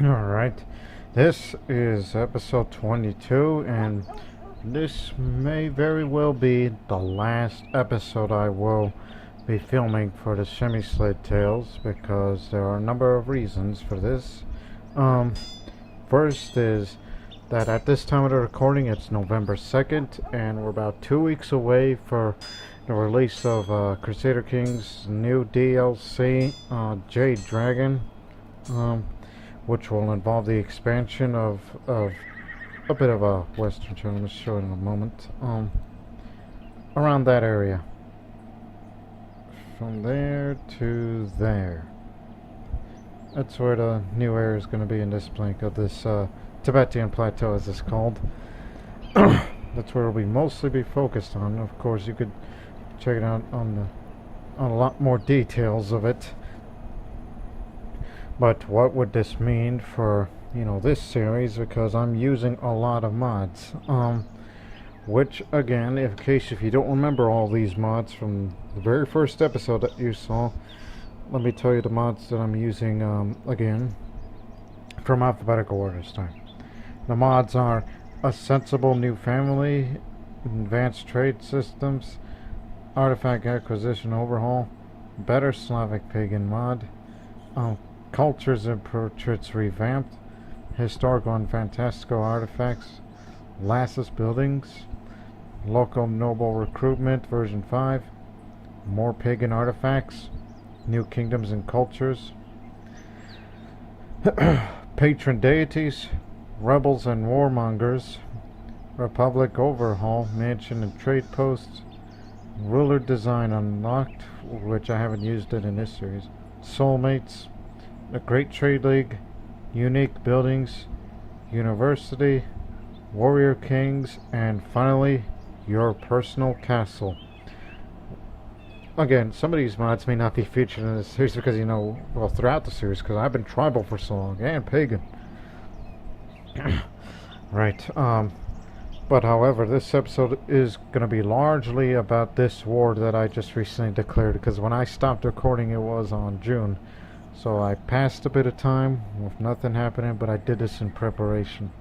Alright, this is episode 22, and this may very well be the last episode I will be filming for the Premyslid tales, because there are a number of reasons for this. First is that at this time of the recording it's November 2nd, and we're about 2 weeks away for the release of Crusader Kings' new DLC, Jade Dragon, which will involve the expansion of a bit of a western channel. I'll show it in a moment. Around that area. From there to there. That's where the new area is going to be in this blank of this Tibetan Plateau, as it's called. That's where we'll mostly be focused on. Of course, you could check it out on a lot more details of it. But what would this mean for, this series? Because I'm using a lot of mods. Which, again, in case if you don't remember all these mods from the very first episode that you saw, let me tell you the mods that I'm using, again, from alphabetical order this time. The mods are A Sensible New Family, Advanced Trade Systems, Artifact Acquisition Overhaul, Better Slavic Pagan Mod, Cultures and Portraits Revamped, Historical and Fantastical Artifacts, Lassus Buildings, Local Noble Recruitment version 5, More Pagan Artifacts, New Kingdoms and Cultures, Patron Deities, Rebels and Warmongers, Republic Overhaul, Mansion and Trade Posts, Ruler Design Unlocked, which I haven't used it in this series, Soulmates, the Great Trade League, Unique Buildings, University, Warrior Kings, and finally, Your Personal Castle. Again, some of these mods may not be featured in this series because, throughout the series, because I've been tribal for so long, and pagan. Right, but however, this episode is going to be largely about this war that I just recently declared, because when I stopped recording it was on June. So I passed a bit of time with nothing happening, but I did this in preparation.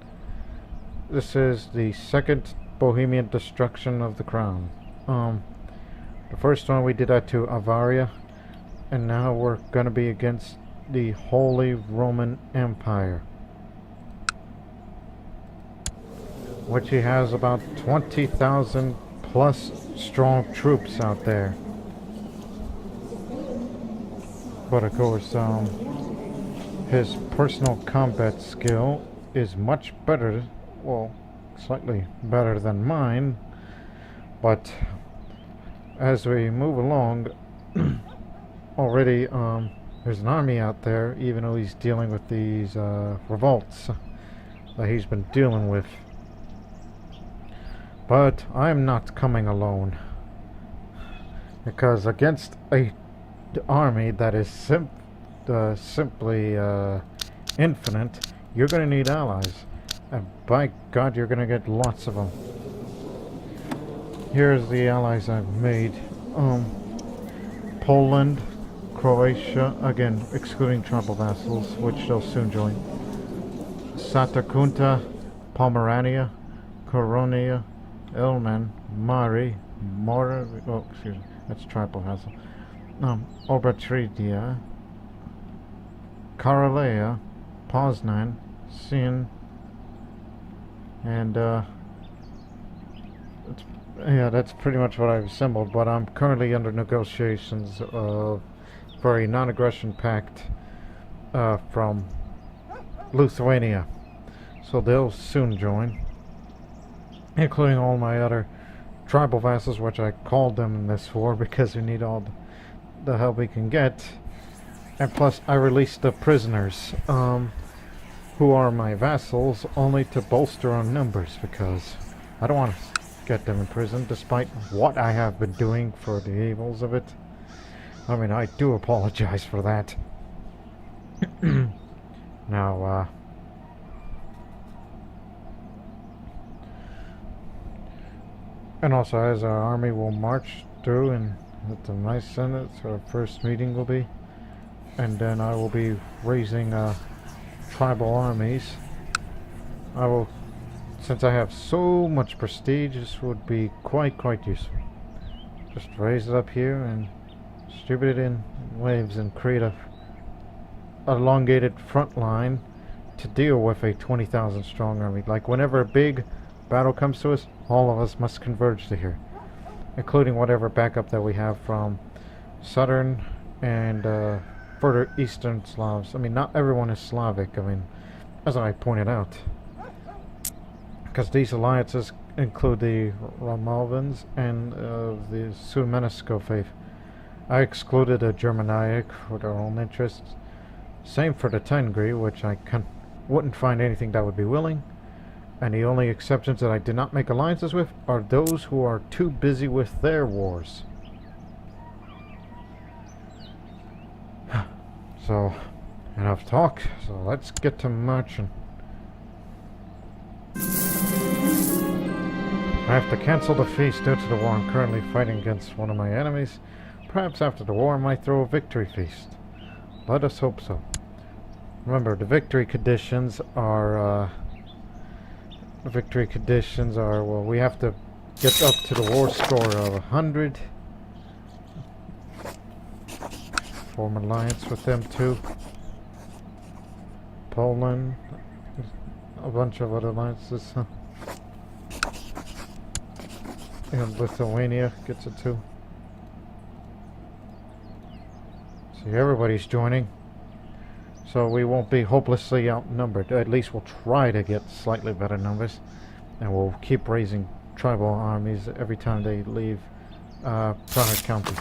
This is the second Bohemian destruction of the crown. The first one we did that to Avaria, and now we're going to be against the Holy Roman Empire, which he has about 20,000 plus strong troops out there. But of course, his personal combat skill is much better, well, slightly better than mine. But as we move along, already there's an army out there, even though he's dealing with these revolts that he's been dealing with. But I'm not coming alone, because against a army that is simply infinite, you're going to need allies, and by God, you're going to get lots of them. Here's the allies I've made. Poland, Croatia, again excluding tribal vassals, which they'll soon join. Satakunta, Pomerania, Coronia, Elman, Mari, Mora, that's tribal vassal. Obertridia, Karelea, Poznan, Sin, and that's pretty much what I've assembled. But I'm currently under negotiations for a non-aggression pact from Lithuania, so they'll soon join, including all my other tribal vassals, which I called them in this war because we need all the help we can get. And plus I released the prisoners who are my vassals, only to bolster our numbers, because I don't want to get them in prison despite what I have been doing for the evils of it. I mean, I do apologize for that. Now and also, as our army will march through and at the nice Senate, our first meeting will be, and then I will be raising tribal armies. I will, since I have so much prestige, this would be quite useful. Just raise it up here and distribute it in waves and create a elongated front line to deal with a 20,000 strong army. Like whenever a big battle comes to us, all of us must converge to here, including whatever backup that we have from southern and further eastern Slavs. I mean, not everyone is Slavic, I mean, as I pointed out, because these alliances include the Romuvans and the Suomenusko faith. I excluded the Germanic for their own interests. Same for the Tengri, which I wouldn't find anything that would be willing. And the only exceptions that I did not make alliances with are those who are too busy with their wars. So, enough talk. So let's get to marching. I have to cancel the feast due to the war. I'm currently fighting against one of my enemies. Perhaps after the war I might throw a victory feast. Let us hope so. Remember, the victory conditions are, well, we have to get up to the war score of 100. Form alliance with them too. Poland, a bunch of other alliances. And Lithuania gets it too. See, everybody's joining. So we won't be hopelessly outnumbered. At least we'll try to get slightly better numbers. And we'll keep raising tribal armies every time they leave Prague County.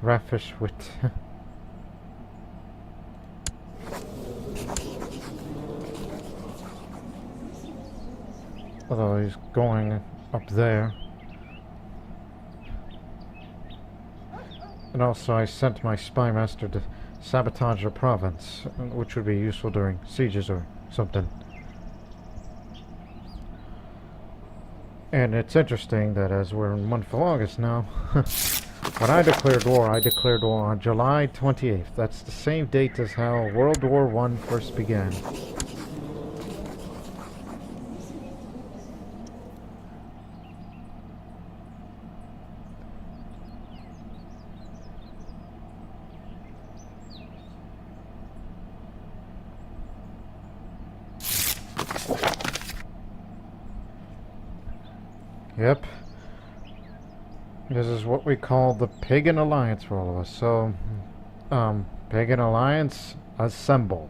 Rafish with... Although he's going up there. And also I sent my spy master to sabotage a province, which would be useful during sieges or something. And it's interesting that as we're in the month of August now, when I declared war on July 28th. That's the same date as how World War I first began. Yep. This is what we call the Pagan Alliance for all of us. So, Pagan Alliance, assemble.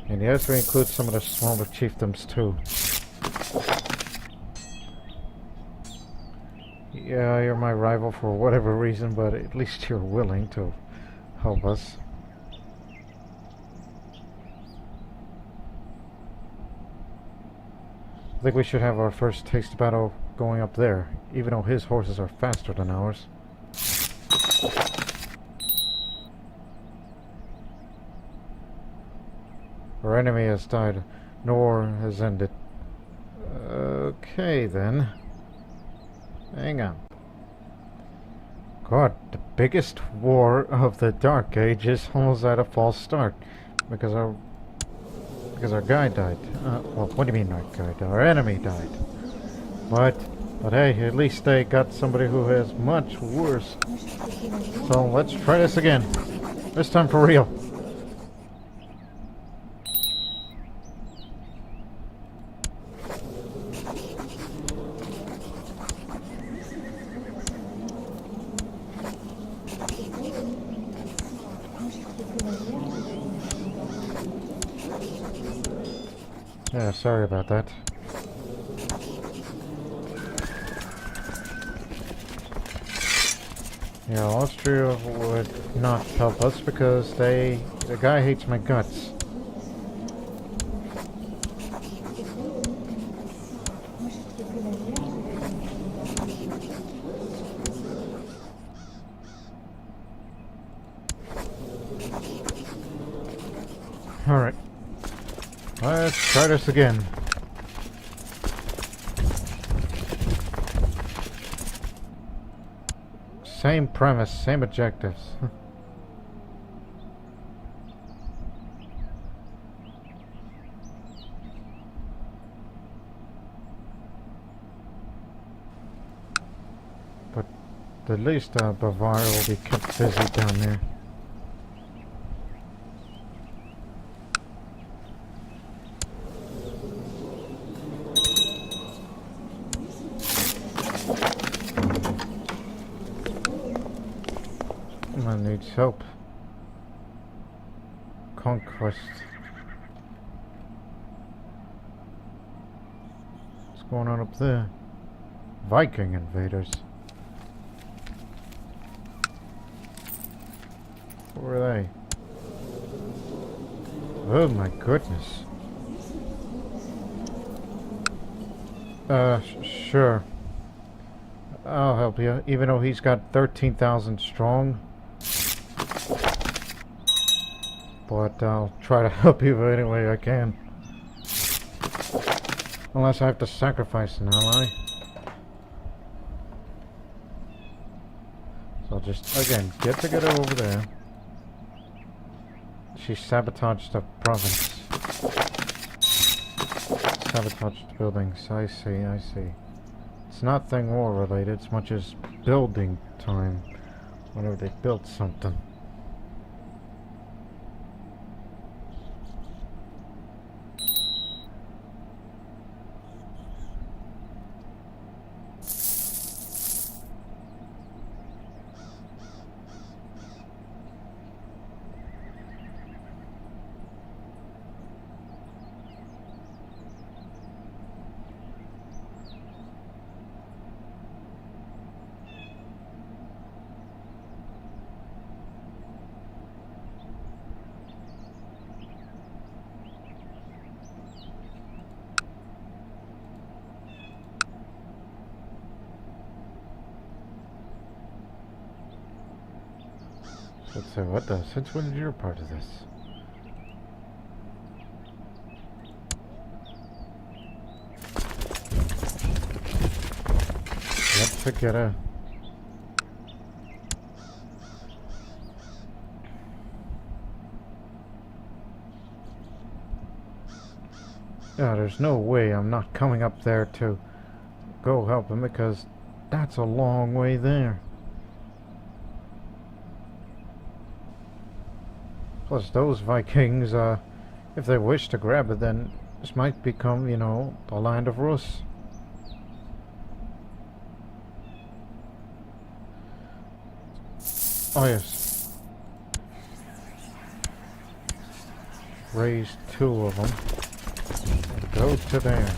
And yes, we include some of the smaller chiefdoms too. Yeah, you're my rival for whatever reason, but at least you're willing to help us. I think we should have our first taste battle going up there, even though his horses are faster than ours. Our enemy has died, nor has ended. Okay then. Hang on. God, the biggest war of the Dark Ages almost had a false start because our guy died. Well, what do you mean our guy died? Our enemy died. But hey, at least they got somebody who has much worse. So let's try this again. This time for real. Yeah, sorry about that. Yeah, Austria would not help us because the guy hates my guts. Alright. Let's try this again. Same premise, same objectives. But at least Bavaria will be kept busy down there. Man needs help. Conquest. What's going on up there? Viking invaders. Who are they? Oh my goodness. Sure. I'll help you, even though he's got 13,000 strong. But I'll try to help you any way I can. Unless I have to sacrifice an ally. So I'll just, again, get together over there. She sabotaged the province. Sabotaged buildings. I see, I see. It's not thing war related as much as building time. Whenever they built something. Let's say, what the? Since when is your part of this? Let's together. Yeah, there's no way I'm not coming up there to go help him because that's a long way there. Plus those Vikings, if they wish to grab it, then this might become, you know, the land of Rus. Oh yes. Raise 2 of them. And go to there.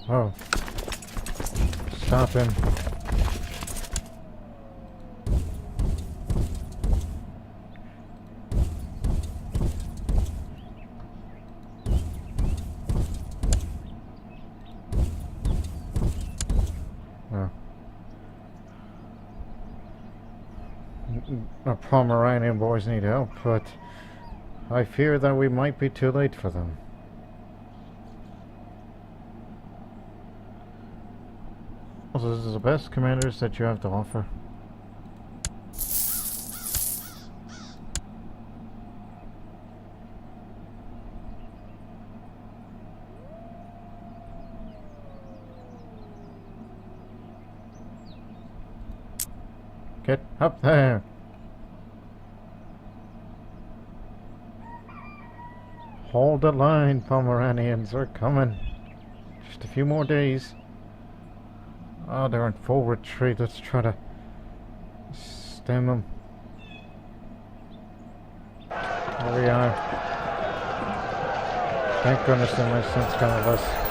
Oh. Stop him. Oh. The Pomeranian boys need help, but I fear that we might be too late for them. Also, this is the best commanders that you have to offer. Get up there! Hold the line, Pomeranians. We're coming. Just a few more days. Oh, they're in full retreat. Let's try to stem them. There we are. Thank goodness they made sense kind of us.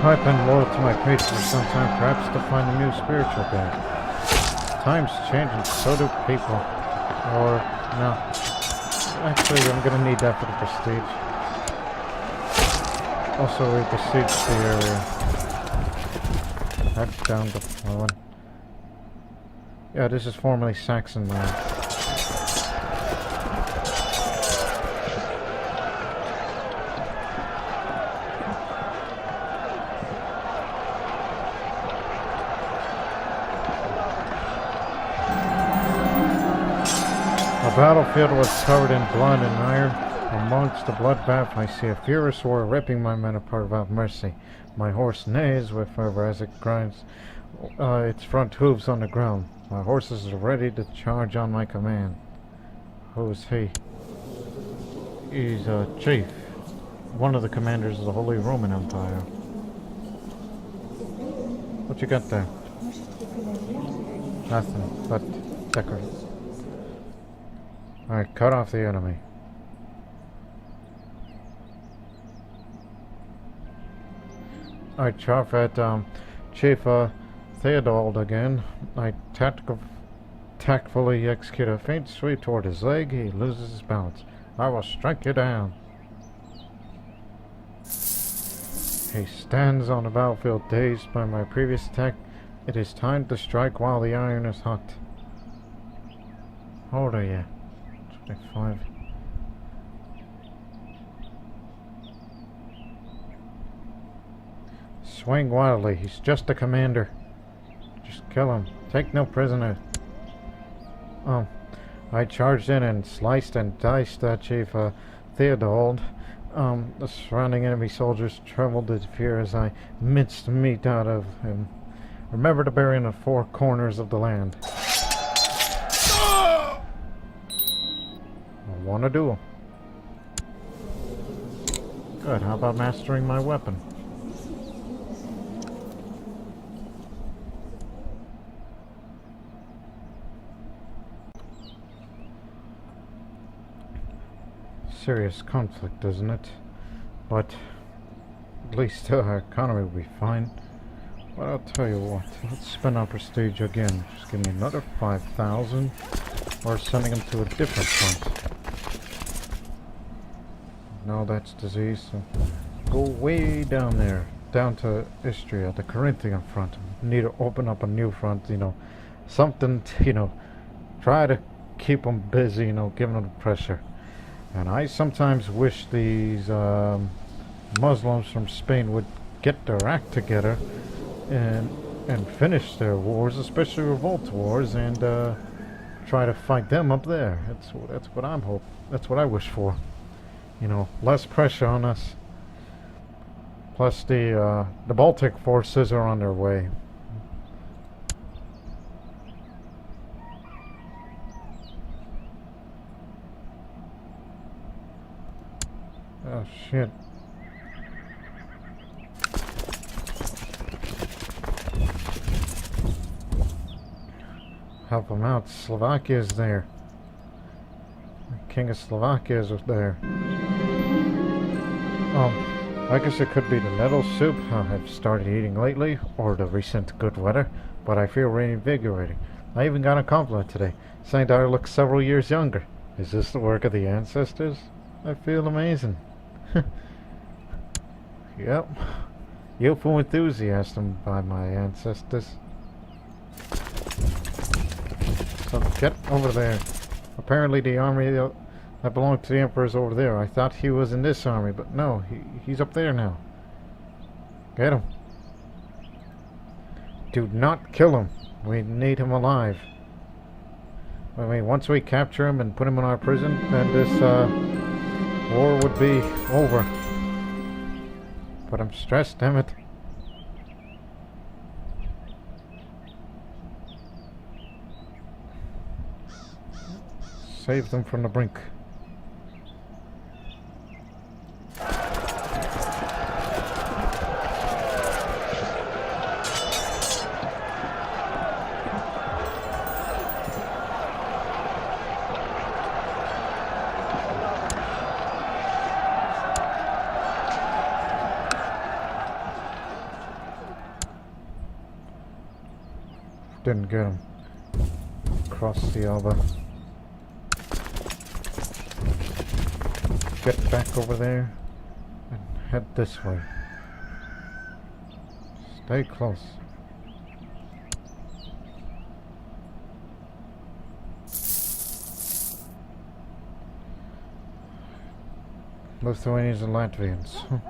I've been loyal to my faith for some time, perhaps to find a new spiritual guide. Times change and so do people. Or, no. Actually, I'm gonna need that for the prestige. Also, we besieged the area. That's down to flowing. Yeah, this is formerly Saxon land. The battlefield was covered in blood and iron. Amongst the bloodbath, I see a furious war ripping my men apart without mercy. My horse neighs with fervor as it grinds its front hooves on the ground. My horses are ready to charge on my command. Who is he? He's a chief, one of the commanders of the Holy Roman Empire. What you got there? Nothing but decorative. Alright, cut off the enemy. I charge at Chief Theodold again. I tactfully execute a feint sweep toward his leg. He loses his balance. I will strike you down. He stands on the battlefield dazed by my previous attack. It is time to strike while the iron is hot. How old are you? 25. Swing wildly. He's just a commander. Just kill him. Take no prisoners. I charged in and sliced and diced Chief Theodold. The surrounding enemy soldiers trembled with fear as I minced meat out of him. Remember to bury in the four corners of the land. I want to do. Good. How about mastering my weapon? Serious conflict, isn't it? But at least our economy will be fine. But I'll tell you what, let's spend our prestige again. Just give me another 5,000, or sending them to a different front. No, that's disease. So go way down there, down to Istria, the Corinthian front. Need to open up a new front, you know, something to, you know, try to keep them busy, you know, giving them pressure. And I sometimes wish these Muslims from Spain would get their act together and finish their wars, especially revolt wars, and try to fight them up there. That's what I'm hoping. That's what I wish for. You know, less pressure on us. Plus the Baltic forces are on their way. Oh shit. Help them out. Slovakia is there. The King of Slovakia is there. I guess it could be the nettle soup I've started eating lately, or the recent good weather, but I feel reinvigorating. I even got a compliment today, saying that I look several years younger. Is this the work of the ancestors? I feel amazing. Yep. Youthful enthusiasm by my ancestors. So get over there. Apparently the army that belonged to the Emperor is over there. I thought he was in this army, but no, he's up there now. Get him. Do not kill him. We need him alive. I mean, once we capture him and put him in our prison, then this war would be over. But I'm stressed, damn it. Save them from the brink. Didn't get him. Cross the Alba. Get back over there and head this way. Stay close. Lithuanians and Latvians.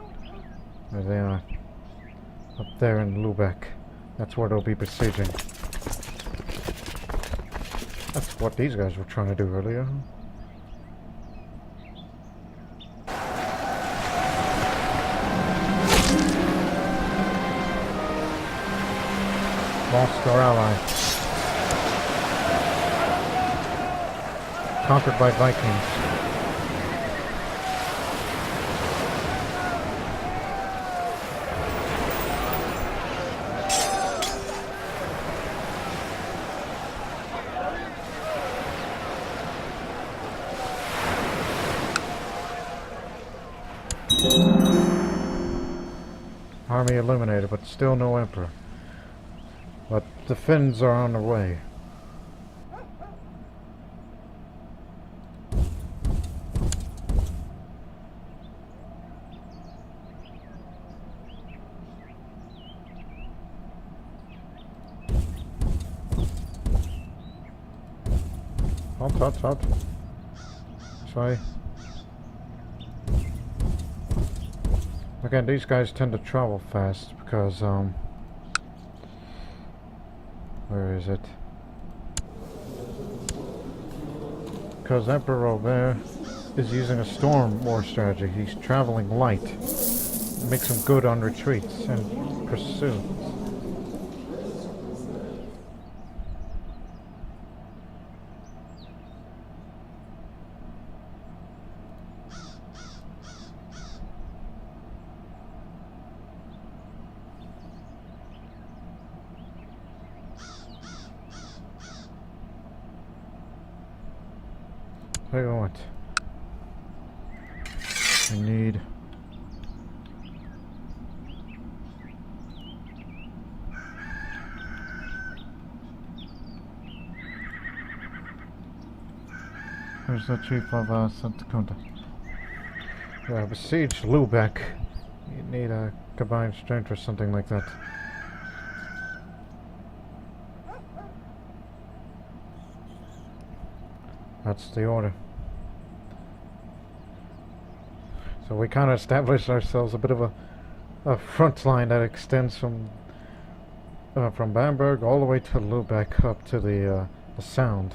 There they are. Up there in Lubeck. That's where they'll be besieging. That's what these guys were trying to do earlier. Lost our ally. Conquered by Vikings. Army eliminated, but still no emperor. But the Finns are on their way. Halt. Sorry. Again, these guys tend to travel fast because, where is it? Because Emperor Robert is using a storm war strategy. He's traveling light. It makes him good on retreats and pursuit. Tell you what, I need where's the chief of South Dakota? Yeah, besiege Lubeck. You need a combined strength or something like that. That's the order. So we kind of established ourselves a bit of a front line that extends from Bamberg all the way to Lubeck up to the Sound.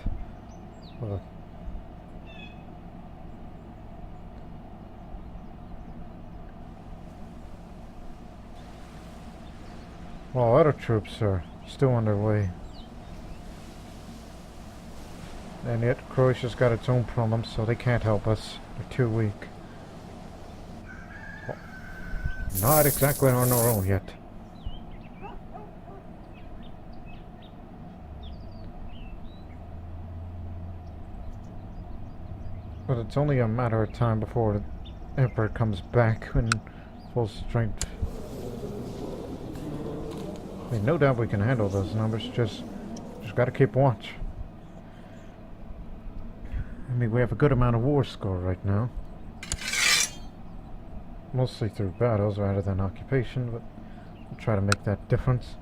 While other troops are still on their way. And yet Croatia's got its own problems, so they can't help us. They're too weak. Well, not exactly on our own yet. But it's only a matter of time before the Emperor comes back in full strength. I mean, no doubt we can handle those numbers, just gotta keep watch. I mean, we have a good amount of war score right now. Mostly through battles rather than occupation, but we'll try to make that difference.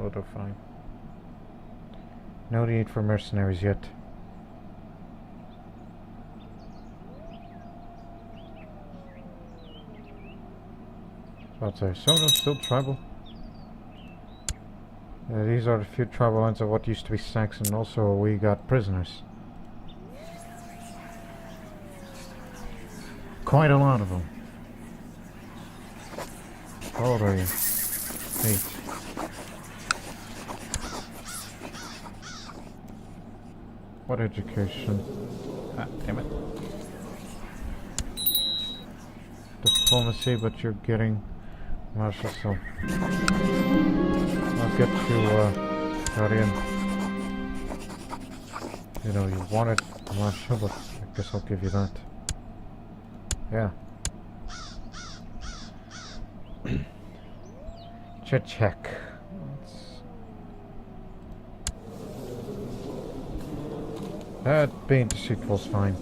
We'll do fine. No need for mercenaries yet. I'd say some of them still tribal. Yeah, these are the few tribal lands of what used to be Saxon. Also, we got prisoners. Quite a lot of them. How old are you? 8. What education? Ah, damn it. Diplomacy, but you're getting martial, so I'll get you got in. You know, you wanted martial, but I guess I'll give you that. Yeah. Check. That being deceitful is fine.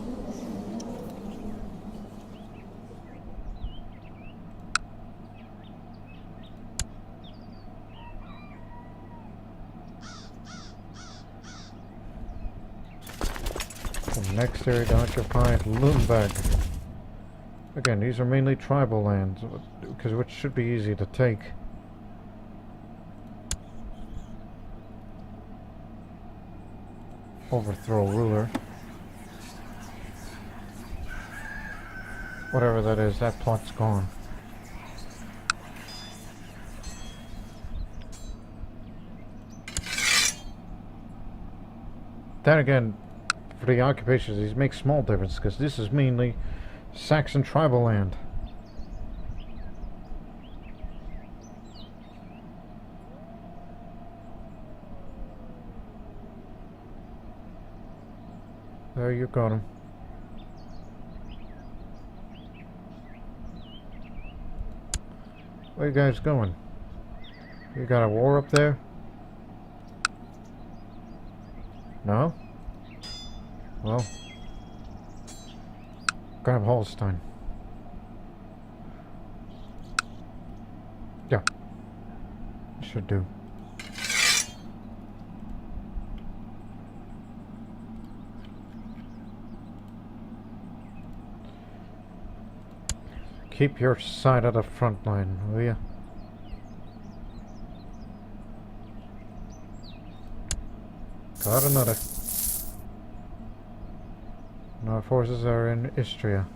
The next area to occupy, Lundberg. Again, these are mainly tribal lands, which should be easy to take. Overthrow ruler. Whatever that is, that plot's gone. Then again, for the occupations, these make small difference because this is mainly Saxon tribal land. There you got him. Where you guys going? You got a war up there? No? Well, grab Holstein. Yeah. Should do. Keep your side of the front line, will ya? Got another. And our forces are in Istria.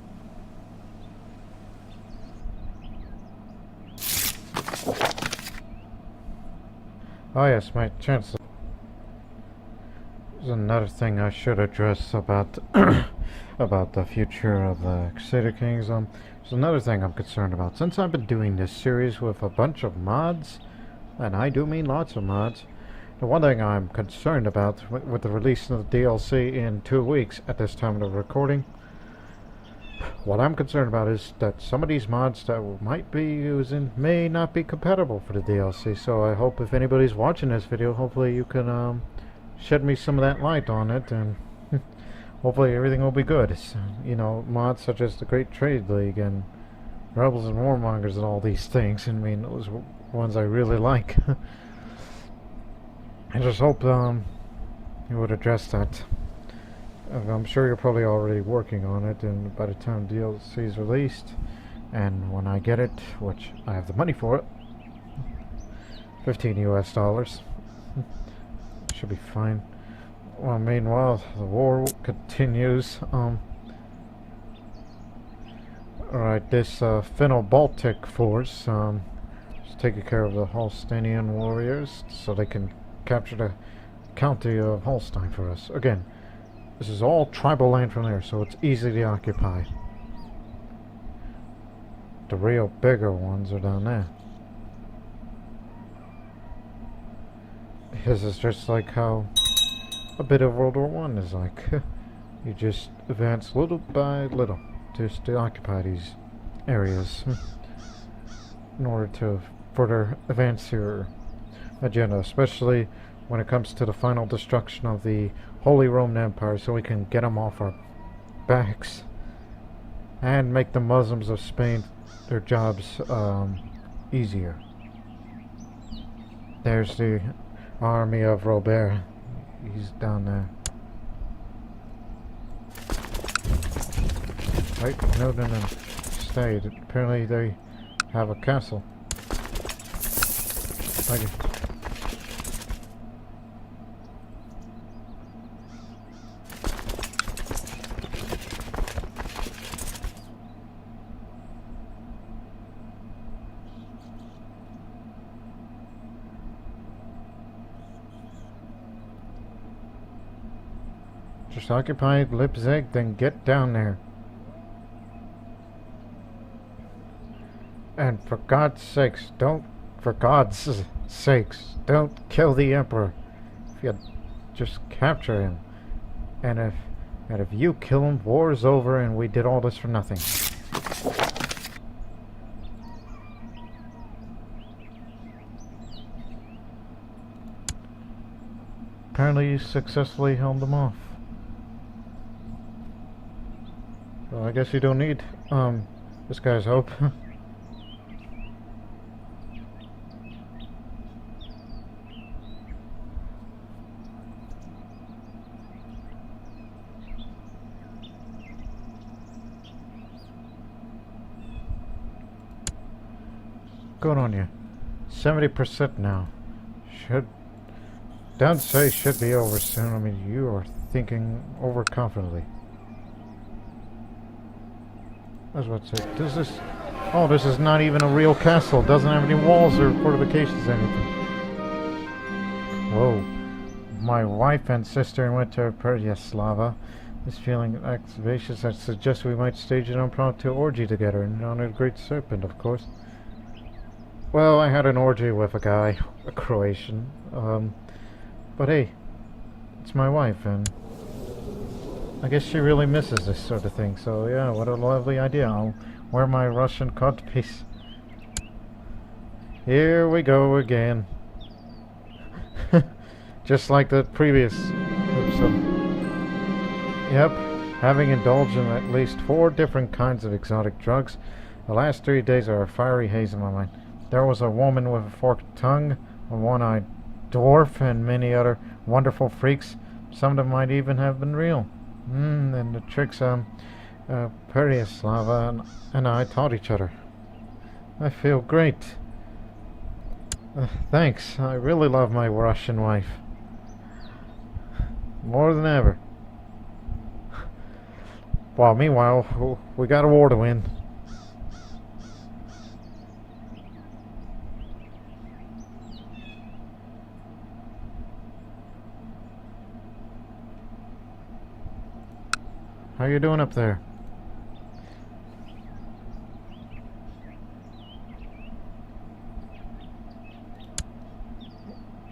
Oh yes, my chancellor. There's another thing I should address about about the future of the Crusader Kings. There's another thing I'm concerned about. Since I've been doing this series with a bunch of mods, and I do mean lots of mods, the one thing I'm concerned about with the release of the DLC in 2 weeks at this time of the recording, what I'm concerned about is that some of these mods that we might be using may not be compatible for the DLC. So I hope if anybody's watching this video, hopefully you can shed me some of that light on it, and hopefully everything will be good. So, you know, mods such as the Great Trade League and Rebels and Warmongers and all these things. I mean, those are ones I really like. I just hope you would address that. I'm sure you're probably already working on it, and by the time DLC is released, and when I get it, which I have the money for it, $15 US, should be fine. Well, meanwhile, the war continues. Alright, this Finno-Baltic force is taking care of the Holsteinian warriors so they can capture the county of Holstein for us. Again, this is all tribal land from there, so it's easy to occupy. The real bigger ones are down there. This is just like how a bit of World War One is like. You just advance little by little just to occupy these areas in order to further advance your agenda, especially when it comes to the final destruction of the Holy Roman Empire, so we can get them off our backs and make the Muslims of Spain their jobs easier. There's the army of Robert. He's down there. Wait, no. Stayed. Apparently they have a castle. Thank you. Just occupy Leipzig, then get down there. And for God's sakes, don't kill the Emperor. If you just capture him. And if you kill him, war's over and we did all this for nothing. Apparently you successfully held them off. Well, I guess you don't need, this guy's hope. Good on you. 70% now. Don't say should be over soon. I mean, you are thinking overconfidently. That's what I say. Does this... Oh, this is not even a real castle. Doesn't have any walls or fortifications or anything. Whoa. My wife and sister went to Premyslid. This feeling activations that suggests we might stage an impromptu orgy together, and on a great serpent, of course. Well, I had an orgy with a guy, a Croatian. But hey, it's my wife, and I guess she really misses this sort of thing, so yeah, what a lovely idea. I'll wear my Russian codpiece. Here we go again. Just like the previous episode. Yep, having indulged in at least 4 different kinds of exotic drugs, the last 3 days are a fiery haze in my mind. There was a woman with a forked tongue, a one-eyed dwarf, and many other wonderful freaks. Some of them might even have been real. And the tricks, Premyslid and I taught each other. I feel great. Thanks, I really love my Russian wife. More than ever. Well, meanwhile, we got a war to win. How you doing up there?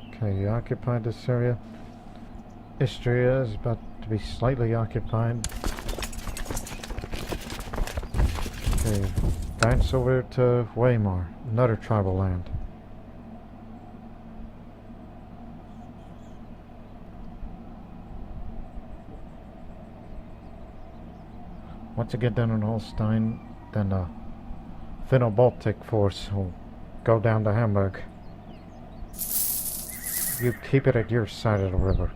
Okay, you occupied this area. Istria is about to be slightly occupied. Okay, advance over to Weimar, another tribal land. Once you get down in Holstein, then the Finno-Baltic force will go down to Hamburg. You keep it at your side of the river.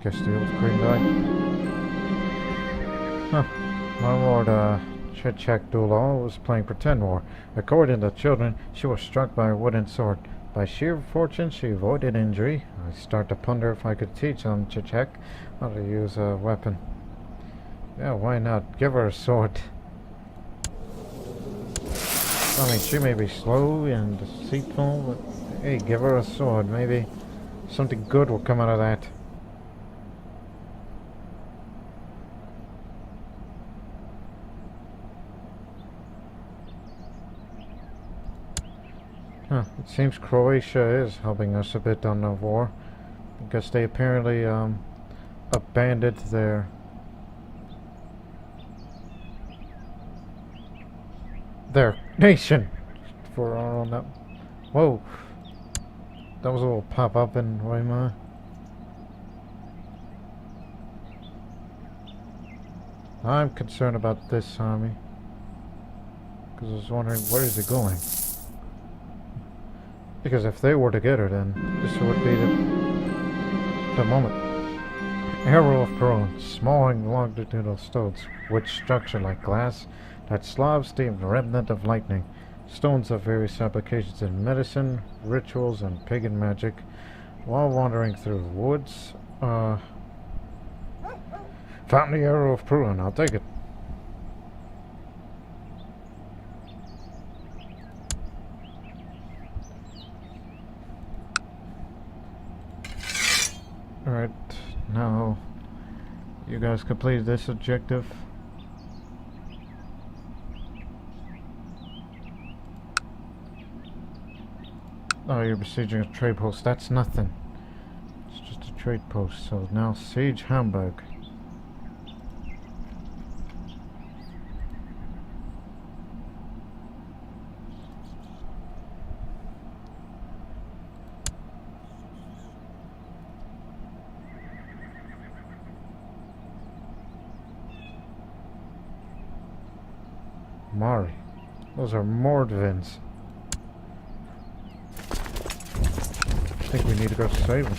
Guess the old queen died. Huh. My lord, Chechak Dula was playing pretend war. According to the children, she was struck by a wooden sword. By sheer fortune, she avoided injury. I start to ponder if I could teach them Chechak how to use a weapon. Yeah, why not? Give her a sword. I mean, she may be slow and deceitful, but hey, give her a sword. Maybe something good will come out of that. Huh, it seems Croatia is helping us a bit on the war. Because they apparently abandoned their nation for our own. Whoa, that was a little pop up in Romuva. I'm concerned about this army because I was wondering where is it going. Because if they were together, then this would be the moment. Arrow of Perun, small and longitudinal stones, which structure like glass, that Slavs deemed remnant of lightning. Stones of various applications in medicine, rituals, and pagan magic. While wandering through the woods, found the Arrow of Perun. I'll take it. Alright, now you guys completed this objective. Oh, you're besieging a trade post. That's nothing. It's just a trade post. So now siege Hamburg. Mari. Those are Mordvins. I think we need to go save them.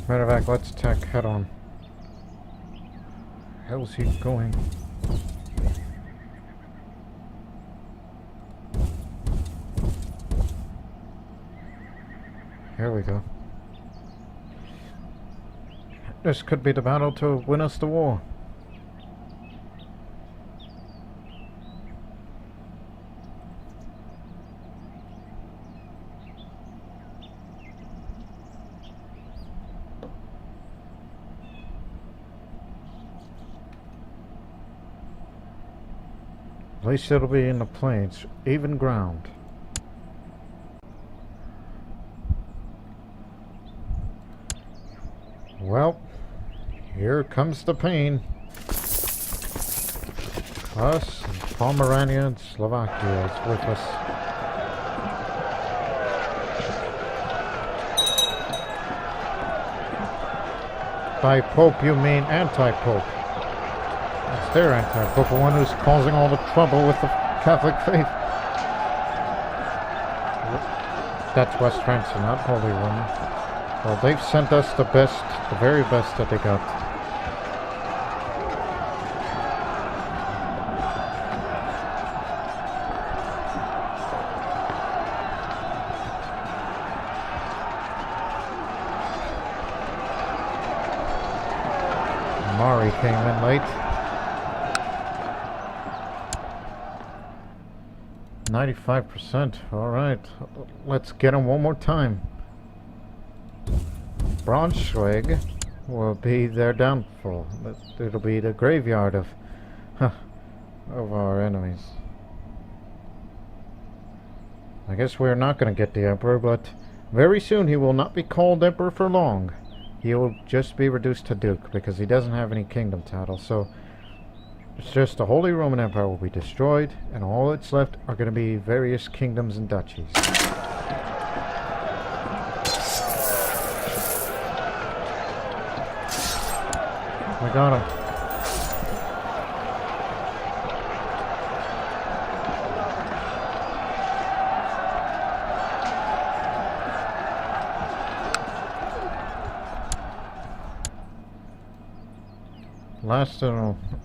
Matter of fact, let's attack head on. How's he going? Here we go. This could be the battle to win us the war. At least it'll be in the plains, even ground. Well, here comes the pain. Us, Pomerania, and Slovakia is with us. By Pope, you mean anti-Pope. It's their anti-Pope, the one who's causing all the trouble with the Catholic faith. That's West France, not Holy Roman. Well, they've sent us the best, the very best that they got. Mari came in late. 95%. Alright, let's get him one more time. Braunschweig will be their downfall. It'll be the graveyard of our enemies. I guess we're not going to get the Emperor, but very soon he will not be called Emperor for long. He will just be reduced to Duke because he doesn't have any kingdom titles. So it's just the Holy Roman Empire will be destroyed, and all that's left are going to be various kingdoms and duchies. We got him.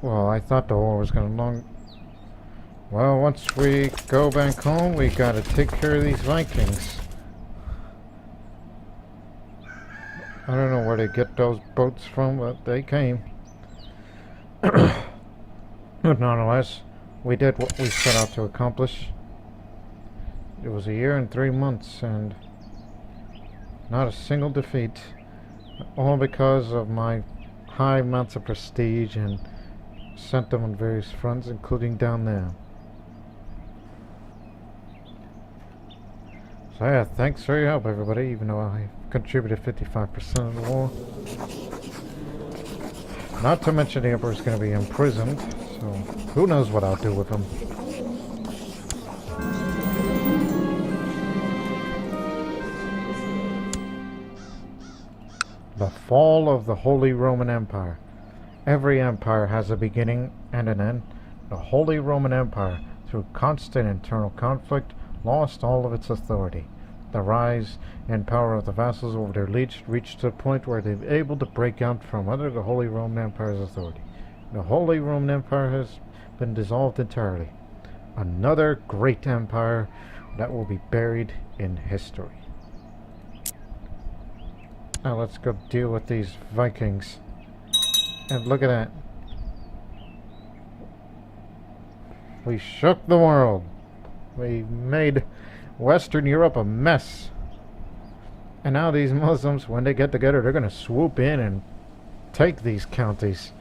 Well, I thought the war was going to long. Well, once we go back home, we got to take care of these Vikings. I don't know where they get those boats from, but they came. But nonetheless, we did what we set out to accomplish. It was a year and 3 months, and not a single defeat. All because of my high amounts of prestige and sent them on various fronts, including down there. So yeah, thanks for your help, everybody, even though I contributed 55% of the war. Not to mention the Emperor's going to be imprisoned, so who knows what I'll do with him. The fall of the Holy Roman Empire. Every empire has a beginning and an end. The Holy Roman Empire, through constant internal conflict, lost all of its authority. The rise and power of the vassals over their liege reached a point where they were able to break out from under the Holy Roman Empire's authority. The Holy Roman Empire has been dissolved entirely. Another great empire that will be buried in history. Now let's go deal with these Vikings. And look at that. We shook the world. We made Western Europe a mess. And now these Muslims, when they get together, they're going to swoop in and take these counties.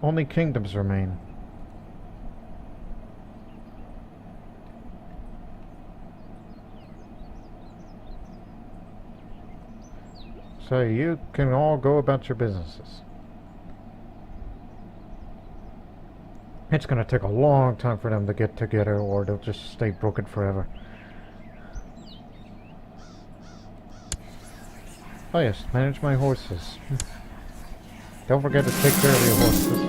Only kingdoms remain. So you can all go about your businesses. It's going to take a long time for them to get together, or they'll just stay broken forever. Oh yes, manage my horses. Don't forget to take care of your horses.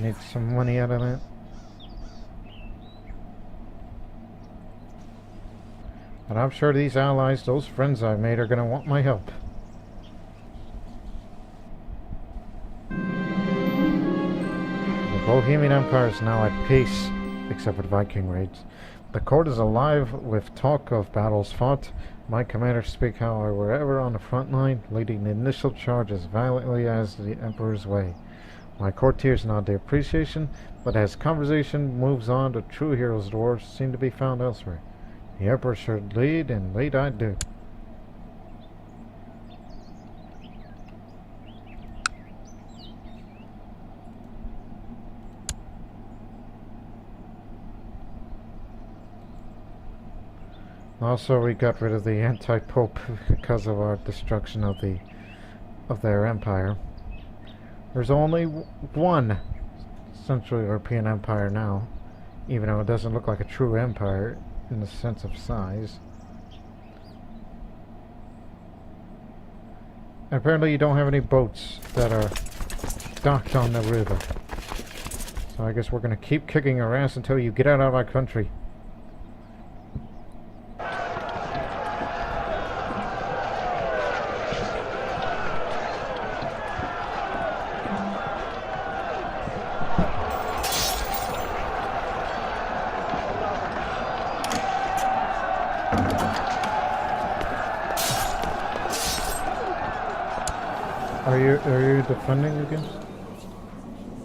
Need some money out of that. But I'm sure these allies, those friends I've made, are going to want my help. The Bohemian Empire is now at peace, except for the Viking raids. The court is alive with talk of battles fought. My commanders speak how I were ever on the front line, leading the initial charge as violently as the Emperor's way. My courtiers nod their appreciation, but as conversation moves on, the true heroes of the war seem to be found elsewhere. The Emperor should lead, and lead I do. Also, we got rid of the anti-pope because of our destruction of their empire. There's only one Central European empire now, even though it doesn't look like a true empire in the sense of size. And apparently you don't have any boats that are docked on the river. So I guess we're going to keep kicking your ass until you get out of our country. Are you defending against?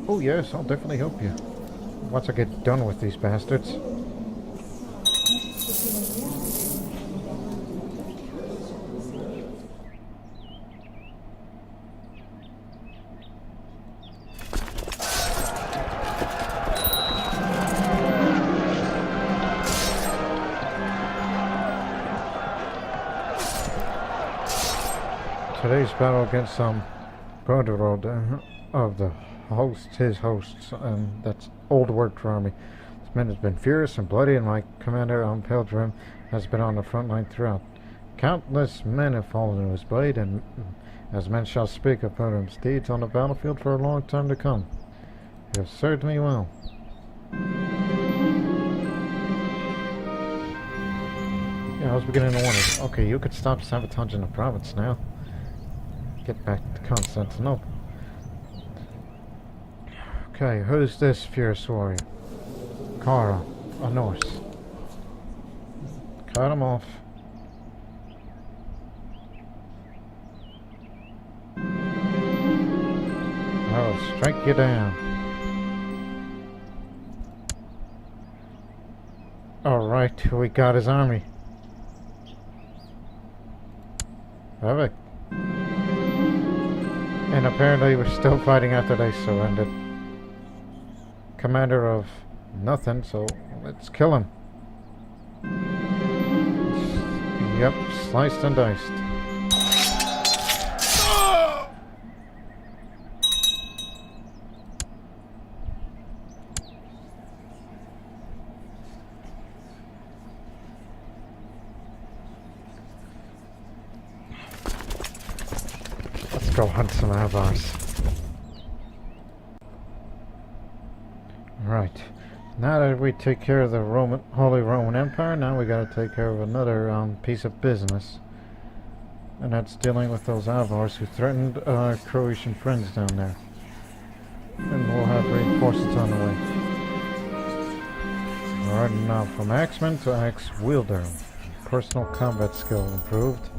Oh yes, I'll definitely help you. Once I get done with these bastards. Today's battle against some brotherhood of the host, his hosts, and that's old word for army. This man has been furious and bloody, and my commander on Pilgrim has been on the front line throughout. Countless men have fallen in his blade, and as men shall speak of Pilgrim's deeds on the battlefield for a long time to come. You have served me well. Yeah, I was beginning to wonder. Okay, you could stop sabotaging the province now. Get back to Constantinople. Okay, who's this fierce warrior? Kara, a Norse. Cut him off. I will strike you down. Alright, we got his army. Perfect. And apparently we're still fighting after they surrendered. Commander of nothing, so let's kill him. Yep, sliced and diced. Let's go hunt some avars. Right. Now that we take care of the Holy Roman Empire, now we gotta take care of another piece of business. And that's dealing with those Avars who threatened our Croatian friends down there. And we'll have reinforcements on the way. Alright, now from Axeman to Axe Wielder. Personal combat skill improved.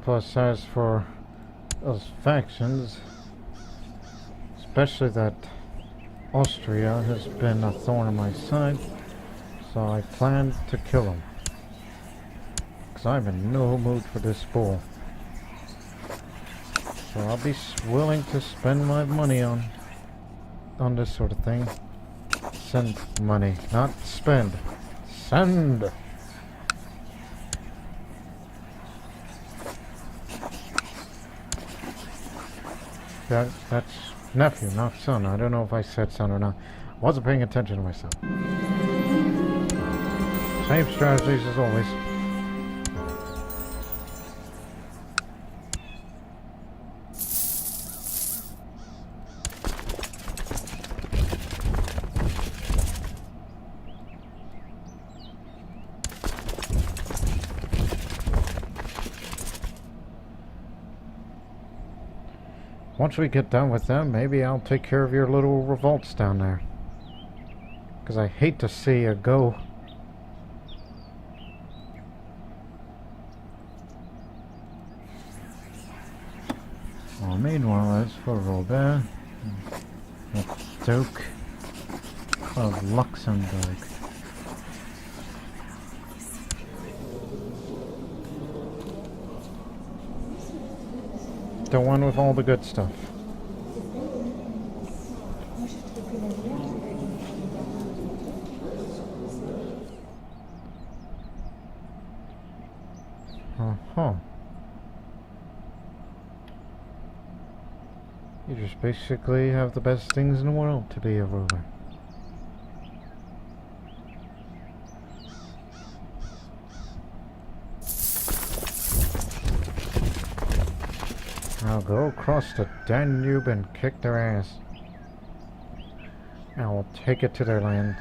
Plus, as for those factions, especially that Austria has been a thorn in my side, so I plan to kill him. Because I'm in no mood for this bull. So I'll be willing to spend my money on this sort of thing. Send money, not spend. Send! That's nephew, not son. I don't know if I said son or not. I wasn't paying attention to myself. Same strategies as always. Once we get done with them, maybe I'll take care of your little revolts down there. Because I hate to see it go. Well, meanwhile, as for Robert, the Duke of Luxembourg. The one with all the good stuff. You just basically have the best things in the world to be a ruler. I'll go across the Danube and kick their ass. And we'll take it to their land.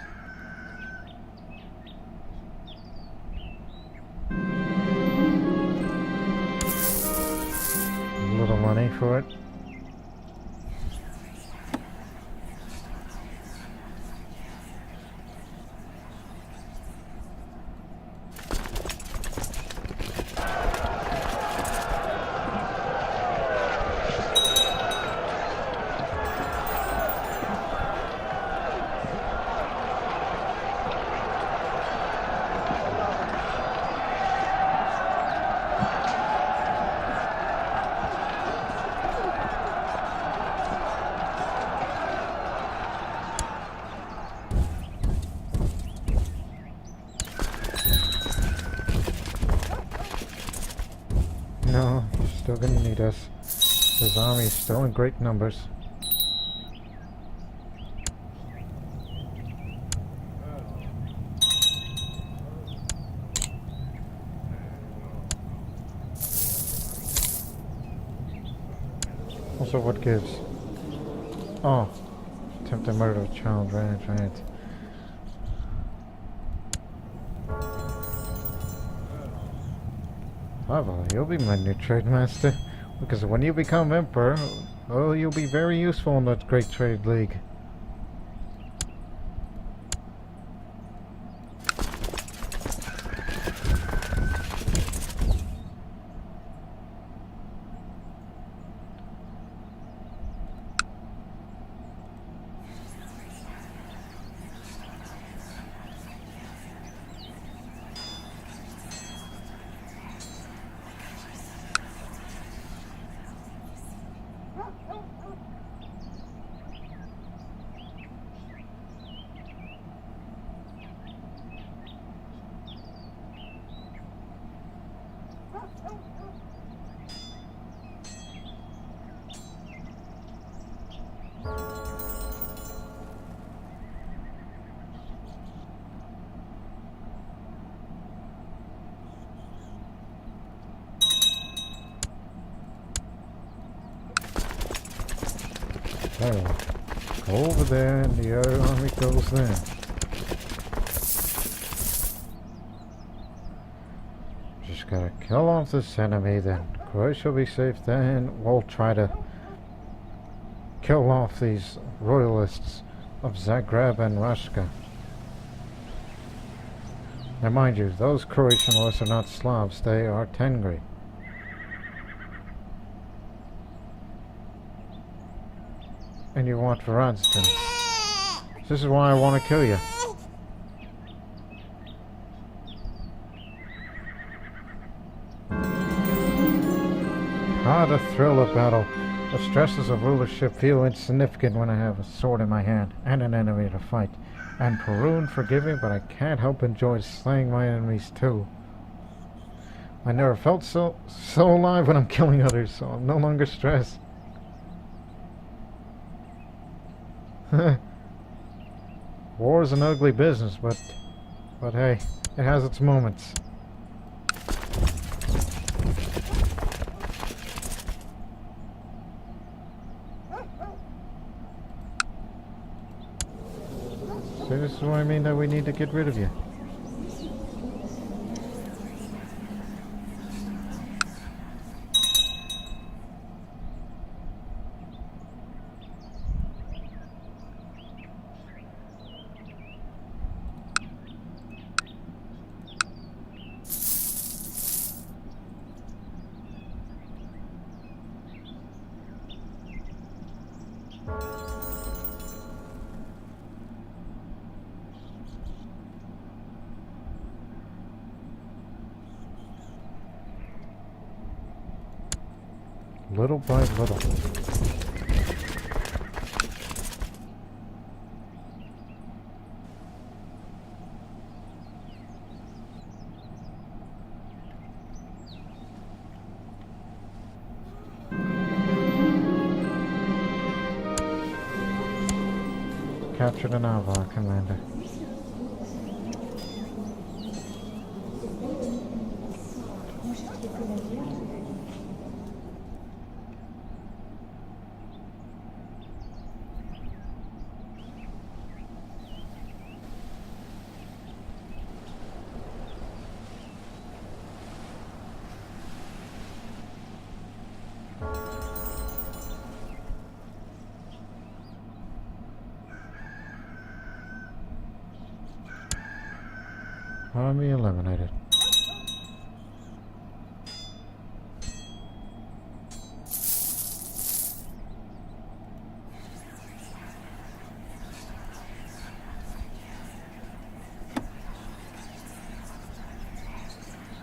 A little money for it. No, still gonna need us. His army is still in great numbers. Also, what gives? Oh, attempted murder of child, right. Oh, well, you'll be my new trade master, because when you become emperor, oh, you'll be very useful in that great trade league. Oh, go over there and the other army goes there. Just gotta kill off this enemy, then Croatia will be safe. Then we'll try to kill off these royalists of Zagreb and Raška. Now mind you, those Croatian lists are not Slavs, they are Tengri. And you want Varadstin. This is why I want to kill you. Ah, the thrill of battle. The stresses of rulership feel insignificant when I have a sword in my hand and an enemy to fight. And Perun, forgive me, but I can't help enjoy slaying my enemies too. I never felt so alive when I'm killing others, so I'm no longer stressed. War is an ugly business, but hey, it has its moments. See, this is what I mean, that we need to get rid of you. Little by little. Captured an Avar, Commander. Army eliminated.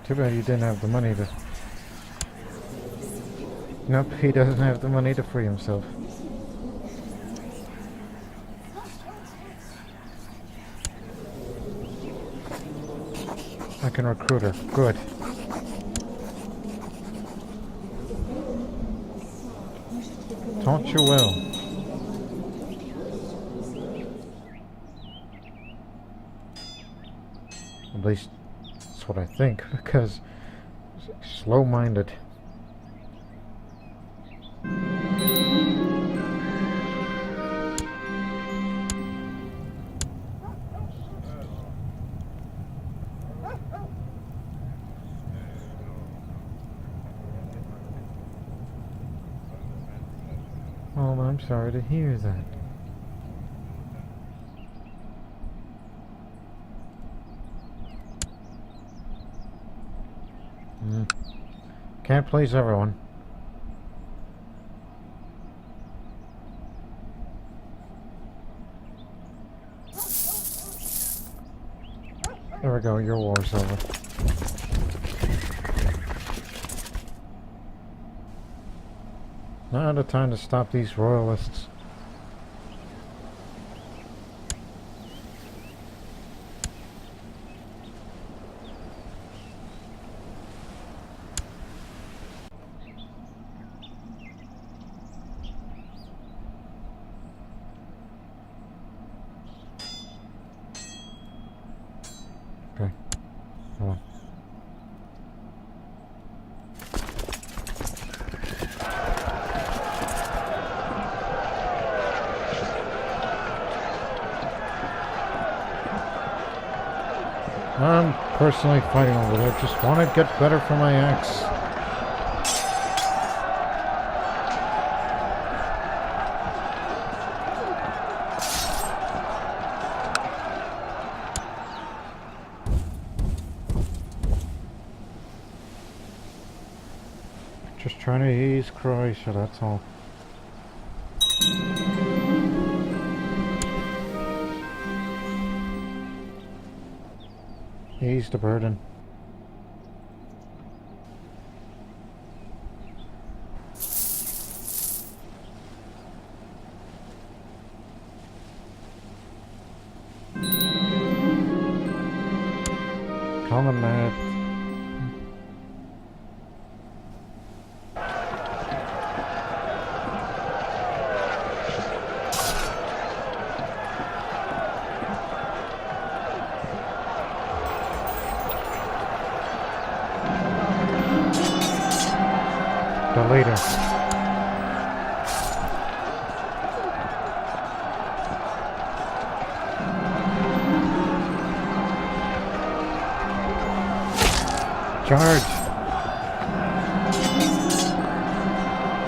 Too bad you didn't have the money to... Nope, he doesn't have the money to free himself. I can recruit her. Good. Taught you well. At least that's what I think, because slow-minded. Oh, I'm sorry to hear that. Can't please everyone. There we go, your war's over. Now the time to stop these royalists. Okay, come on. I'm personally fighting over there. Just want to get better for my axe. Just trying to ease Croatia, that's all. Ease the burden. Common map. The leader. Charge.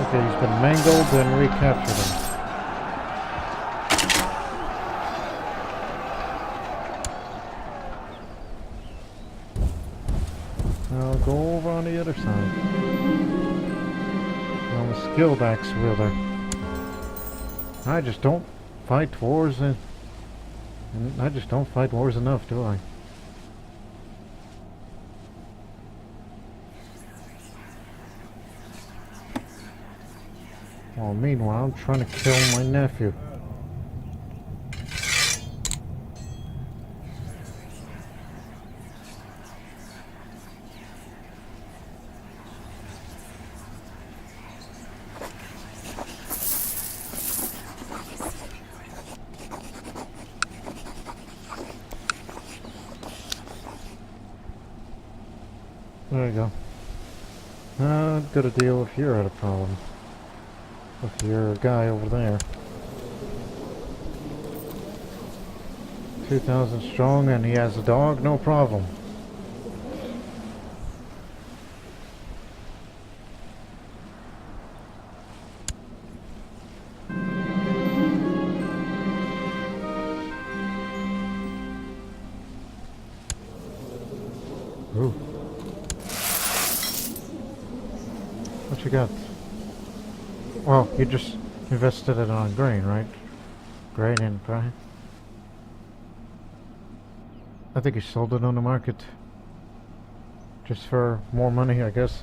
Okay, he's been mangled and recaptured him. I'll go over on the other side. I'm a skilled axe wielder. I just don't fight wars and I just don't fight wars enough, do I? Well, meanwhile, I'm trying to kill my nephew. There you go. Gotta deal if you're at a problem. With your guy over there. 2,000 strong and he has a dog, no problem. Ooh. What you got? Well, you just invested it on grain, right? Grain and grain. I think you sold it on the market. Just for more money, I guess.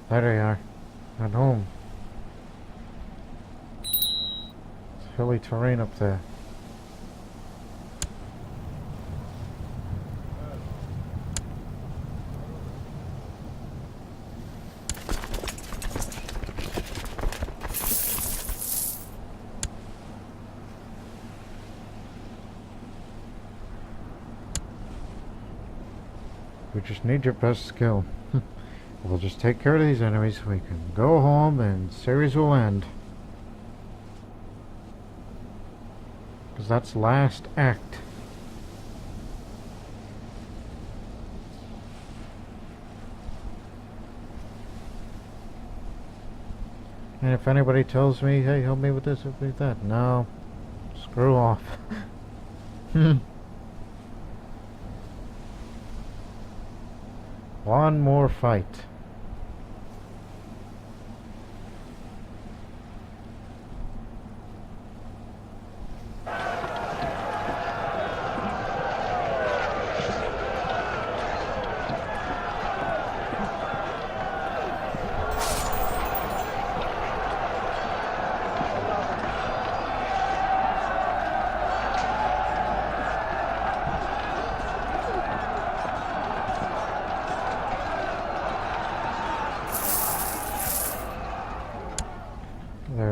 There they are. At home. It's hilly terrain up there. We just need your best skill. We'll just take care of these enemies. We can go home and series will end. Because that's last act. And if anybody tells me, hey, help me with this, help me with that, no. Screw off. One more fight.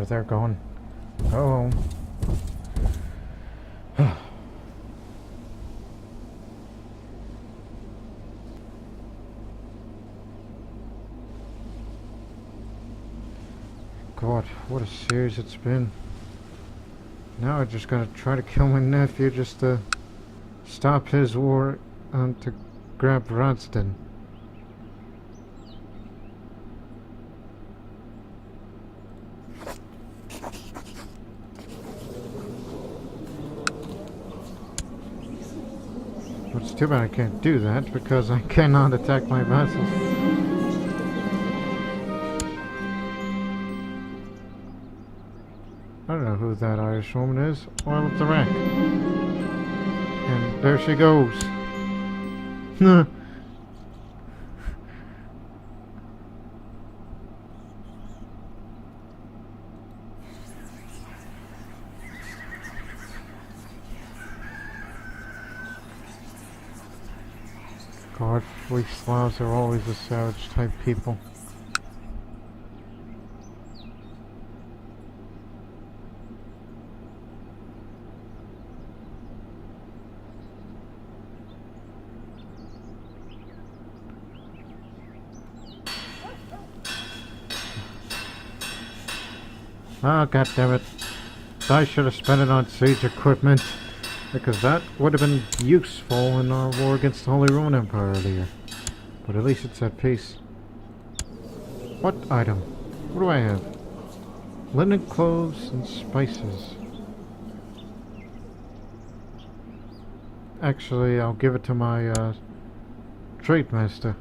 They're going. Go home. God, what a series it's been. Now I'm just gonna try to kill my nephew just to stop his war and to grab Radsden. It's too bad I can't do that because I cannot attack my vassals. I don't know who that Irish woman is. Oil up the rack. And there she goes. God, we Slavs are always the savage type people. Oh, God damn it. I should have spent it on siege equipment, because that would have been useful in our war against the Holy Roman Empire earlier. But at least it's at peace. What item? What do I have? Linen clothes and spices. Actually, I'll give it to my trade master.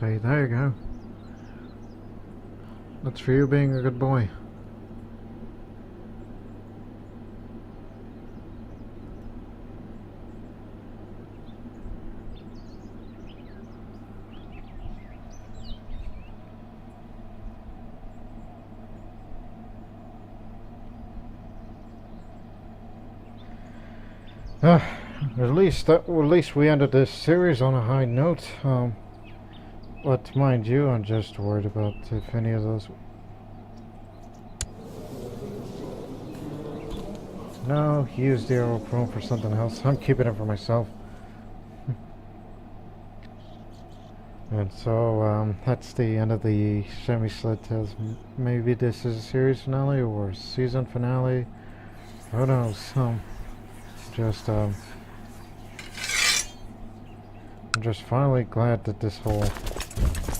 Say, there you go. That's for you being a good boy. At least we ended this series on a high note. But mind you, I'm just worried about if any of those... No, use the arrow prone for something else. I'm keeping it for myself. And so, that's the end of the Premyslid tales. Maybe this is a series finale or a season finale. Who knows? I'm just finally glad that this whole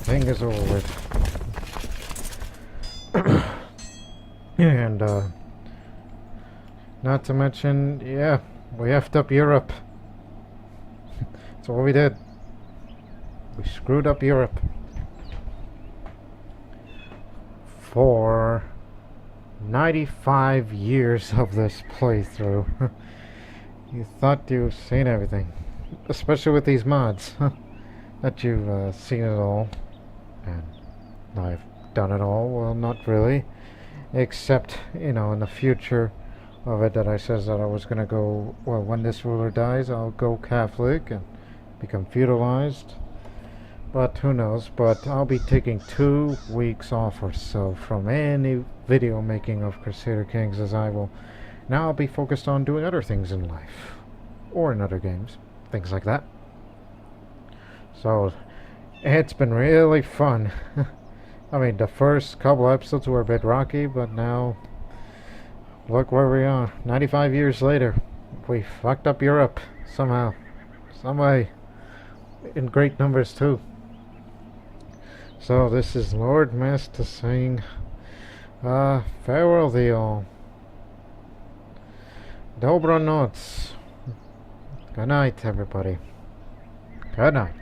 thing is over with. And not to mention, yeah, we effed up Europe. That's what we did. We screwed up Europe for 95 years of this playthrough. You thought you've seen everything, especially with these mods, that you've seen it all. And I've done it all. Well, not really, except, you know, in the future of it that I says that I was gonna go, well, when this ruler dies I'll go Catholic and become feudalized, but who knows. But I'll be taking 2 weeks off or so from any video making of Crusader Kings, as I will now be focused on doing other things in life or in other games, things like that. So it's been really fun. I mean, the first couple episodes were a bit rocky, but now look where we are. 95 years later, we fucked up Europe somehow, some way, in great numbers too. So this is Lord Master saying farewell to you all. Dobranoc. Good night, everybody. Good night.